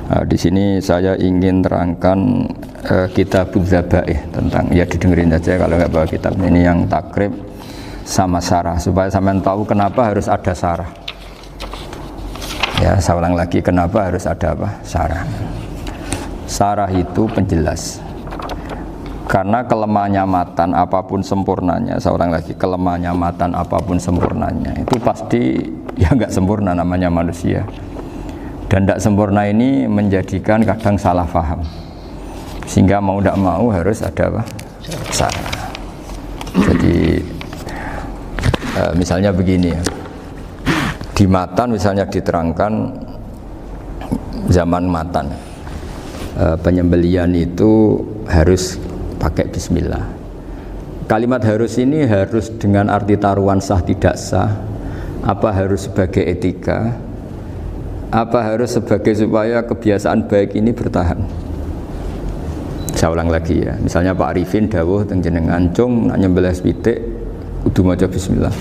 Nah, di sini saya ingin terangkan kitab Dzabaih tentang, ya didengerin aja kalau nggak bawa kitab ini, yang takrib sama syarah supaya sampean tahu kenapa harus ada syarah. Ya, saya ulang lagi, kenapa harus ada apa? Syarah. Syarah itu penjelas. Karena kelemahannya matan apapun sempurnanya, saya ulang lagi, kelemahannya matan apapun sempurnanya itu pasti ya nggak sempurna, namanya manusia. Dan tidak sempurna ini menjadikan kadang salah paham, sehingga mau tidak mau harus ada apa? Syarah. Jadi misalnya begini ya, di matan misalnya diterangkan zaman matan penyembelian itu harus pakai bismillah. Kalimat harus ini harus dengan arti taruhan sah tidak sah, apa harus sebagai etika, apa harus sebagai supaya kebiasaan baik ini bertahan. Saya ulang lagi ya, misalnya Pak Arifin dawuh teng jenengan cung nak nyembelih pitik kudu maca bismillah.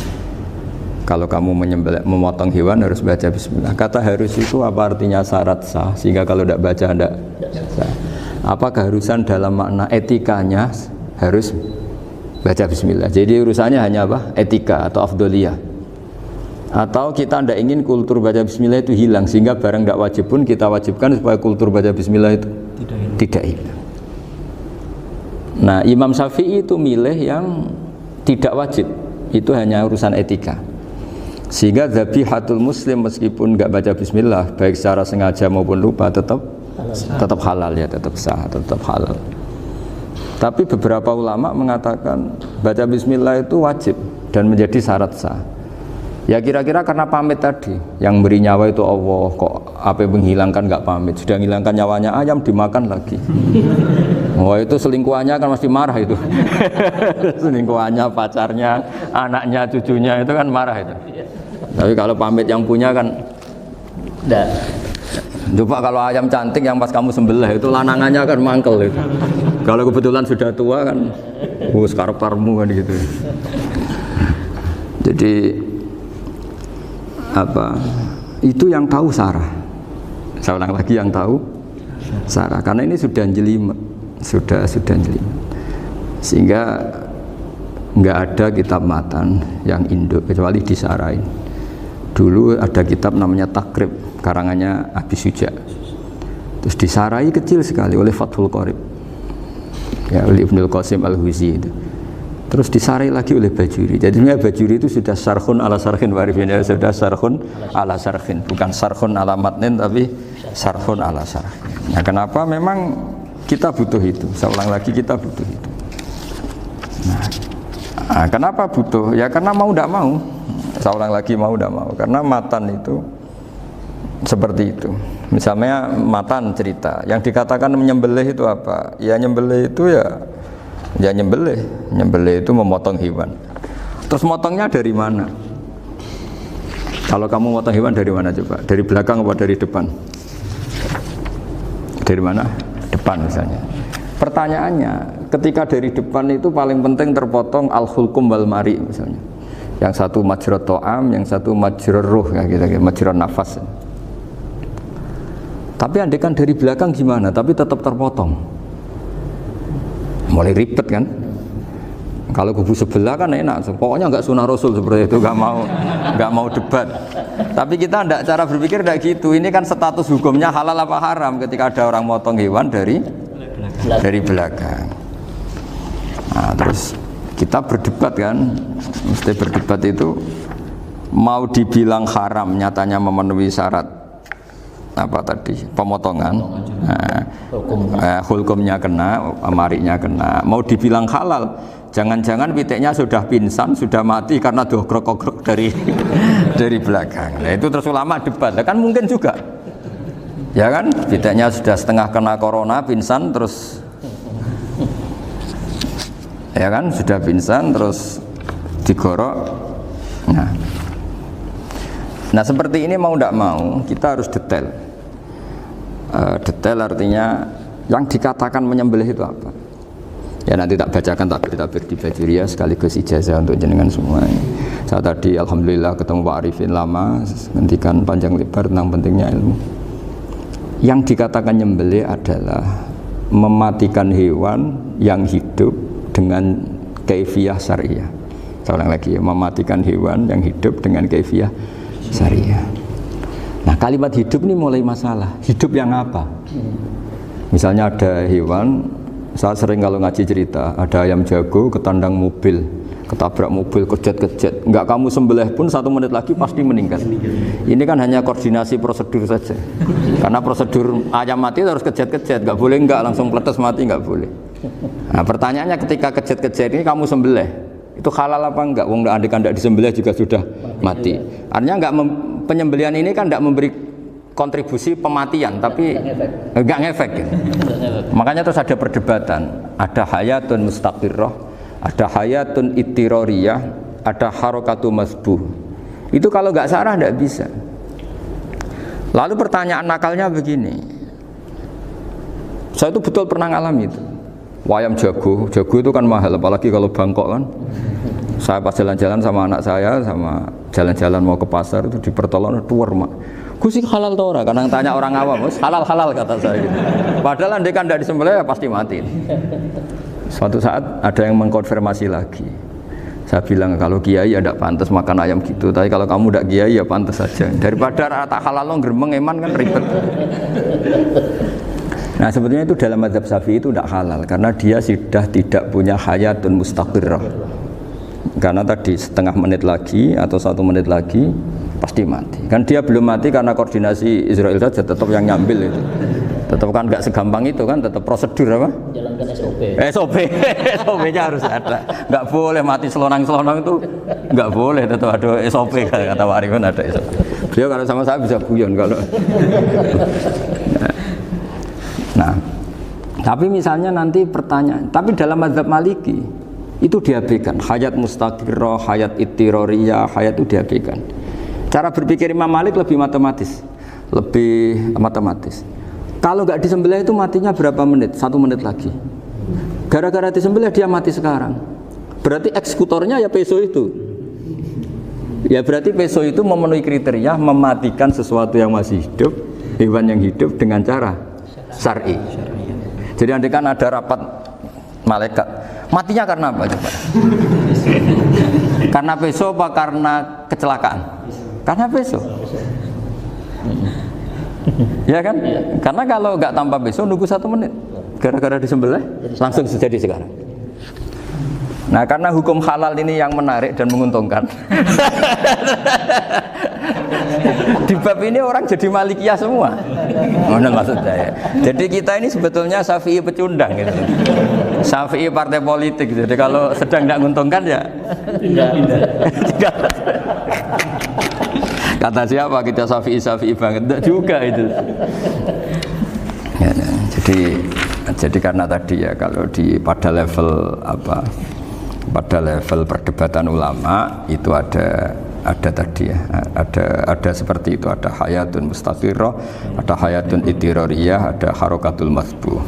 Kalau kamu memotong hewan harus baca bismillah. Kata harus itu apa artinya syarat sah, sehingga kalau tidak baca tidak sah. Apa keharusan dalam makna etikanya harus baca bismillah. Jadi urusannya hanya apa? Etika atau afdoliyah. Atau kita tidak ingin kultur baca bismillah itu hilang, sehingga barang tidak wajib pun kita wajibkan supaya kultur baca bismillah itu tidak hilang. Nah, Imam Syafi'i itu milih yang tidak wajib, itu hanya urusan etika. Sehingga dzabihatul muslim meskipun nggak baca bismillah, baik secara sengaja maupun lupa, tetap halal ya, tetap sah, tetap halal. Tapi beberapa ulama mengatakan baca bismillah itu wajib dan menjadi syarat sah. Ya kira-kira karena pamit tadi, yang beri nyawa itu Allah, kok apa yang menghilangkan nggak pamit, sudah menghilangkan nyawanya ayam dimakan lagi. Wah, itu selingkuhannya kan pasti marah itu. Selingkuhannya, pacarnya, anaknya, cucunya itu kan marah itu. Tapi kalau pamit yang punya kan enggak. Coba kalau ayam cantik yang pas kamu sembelih itu lanangannya kan mangkel itu. Kalau kebetulan sudah tua kan karep-karepmu kan gitu. Jadi apa? Itu yang tahu syarah. Saya ulang lagi, yang tahu syarah. Karena ini sudah jelimet, sudah jelimet. Sehingga enggak ada kitab matan yang induk kecuali disarahin. Dulu ada kitab namanya Takrib, karangannya Abi Suja. Terus disarai kecil sekali oleh Fathul Qorib, ya, oleh Ibnul Qasim Al-Huzi itu. Terus disarai lagi oleh Bajuri. Jadi Bajuri itu sudah sarhun ala sarhin warifin, ya, sudah sarhun ala sarhin, bukan sarhun ala matnin tapi sarhun ala sarhin. Nah, kenapa memang kita butuh itu? Saya ulang lagi, kita butuh itu. Nah, kenapa butuh? Ya karena mau tidak mau. Saya ulang lagi, mau tidak mau, karena matan itu seperti itu. Misalnya matan cerita yang dikatakan menyembelih itu apa? Ya nyembelih itu ya nyembelih itu memotong hewan. Terus motongnya dari mana? Kalau kamu motong hewan dari mana coba? Dari belakang atau dari depan? Dari mana? Depan misalnya. Pertanyaannya, ketika dari depan itu paling penting terpotong al-hulkum wal mari misalnya. Yang satu majrur to'am, yang satu majrur ruh, kayak gitu, majrur nafas. Tapi andaikan dari belakang gimana? Tapi tetap terpotong. Mulai ribet kan? Kalau kubu sebelah kan enak, pokoknya nggak sunah Rasul seperti itu, nggak mau debat. Tapi kita tidak, cara berpikir tidak gitu. Ini kan status hukumnya halal apa haram ketika ada orang motong hewan dari belakang. Nah, terus kita berdebat kan, mesti berdebat itu mau dibilang haram, nyatanya memenuhi syarat apa tadi, pemotongan, hukumnya kena, amariknya kena. Mau dibilang halal, jangan-jangan pitiknya sudah pingsan, sudah mati karena dogrok-dogrok dari belakang. Nah, itu terus ulama debat, nah, kan mungkin juga, ya kan, pitiknya sudah setengah kena corona, pingsan terus. Ya kan, sudah pingsan terus digorok. Nah seperti ini mau tidak mau kita harus detail. Detail artinya yang dikatakan menyembelih itu apa? Ya nanti tak bacakan takbir di Bajuriya sekaligus ijazah untuk jenengan semua. Saya tadi alhamdulillah ketemu Pak Arifin lama, ngendikan panjang lebar tentang pentingnya ilmu. Yang dikatakan nyembelih adalah mematikan hewan yang hidup dengan kaifiyah syariah. Saya ulang lagi ya, mematikan hewan yang hidup dengan kaifiyah syariah. Nah, kalimat hidup ini mulai masalah. Hidup yang apa? Misalnya ada hewan, saya sering kalau ngaji cerita, ada ayam jago ketandang mobil, ketabrak mobil, kejet-kejet. Enggak kamu sembelih pun 1 menit lagi pasti meninggal. Ini kan hanya koordinasi prosedur saja. Karena prosedur ayam mati harus kejet-kejet, enggak boleh enggak langsung peletes mati, enggak boleh. Nah, pertanyaannya ketika kejet-kejet ini kamu sembelih, itu halal apa enggak? Wong andai kan enggak disembelih juga sudah mati. Artinya enggak penyembelihan ini kan enggak memberi kontribusi pematian, tapi enggak ngefek. Gitu. Makanya terus ada perdebatan, ada hayatun mustaqirrah, ada hayatun ittiroriyah, ada harokatu masbuh. Itu kalau nggak sarah nggak bisa. Lalu pertanyaan nakalnya begini, saya itu betul pernah ngalami itu. Wayam jago itu kan mahal, apalagi kalau Bangkok kan. Saya pas jalan-jalan sama anak saya, sama jalan-jalan mau ke pasar itu di pertolongan tuwer mak. Gusi halal tau ora? Kadang tanya orang awam, halal kata saya gitu. Padahal andai kan tidak disembelih ya pasti mati. Suatu saat ada yang mengkonfirmasi lagi. Saya bilang kalau kiai ya tidak pantas makan ayam gitu, tapi kalau kamu tidak kiai ya pantas saja. Daripada rata halal lo geremeng eman kan ribet. Nah sebetulnya itu dalam mazhab Syafi'i itu tidak halal karena dia sudah tidak punya hayatun mustaqirrah. Karena tadi setengah menit lagi atau 1 menit lagi pasti mati. Kan dia belum mati karena koordinasi Israel saja, tetap yang nyambil itu. Tetap kan nggak segampang itu kan, tetap prosedur apa? Jalankan SOP. SOP-nya harus ada. Nggak boleh mati selonang-selonang itu, nggak boleh. Tetap ada SOP kata Pak Arifin ada SOP. Beliau kalau sama saya bisa guyon kalau. Nah, tapi misalnya nanti pertanyaan, tapi dalam mazhab Maliki itu diabaikan. Hayat mustaqirrah, hayat ittiroriyah, hayat itu diabaikan. Cara berpikir Imam Malik lebih matematis. Kalau nggak disembelih itu matinya berapa menit? 1 menit lagi. Gara-gara disembelih dia mati sekarang. Berarti eksekutornya ya peso itu. Ya berarti peso itu memenuhi kriteria mematikan sesuatu yang masih hidup, hewan yang hidup dengan cara syar'i. Jadi andai kan ada rapat malaikat, matinya karena apa coba? Karena peso apa karena kecelakaan? Karena peso. Ya kan? Karena kalau nggak tanpa peso nunggu 1 menit. Gara-gara disembelih langsung terjadi sekarang. Nah karena hukum halal ini yang menarik dan menguntungkan. Di bab ini orang jadi Malikiyah semua. Mana maksud saya? Jadi kita ini sebetulnya Syafi'i pecundang gitu. Syafi'i partai politik. Jadi kalau sedang tidak menguntungkan ya tidak. Kata siapa kita Syafi'i banget? Tidak juga itu. Ya, jadi karena tadi ya kalau pada level pada level perdebatan ulama itu ada tadi ya, ada seperti itu, ada hayatun mustaqirrah, ada hayatun ittiroriyah, ada harokatul masbuh.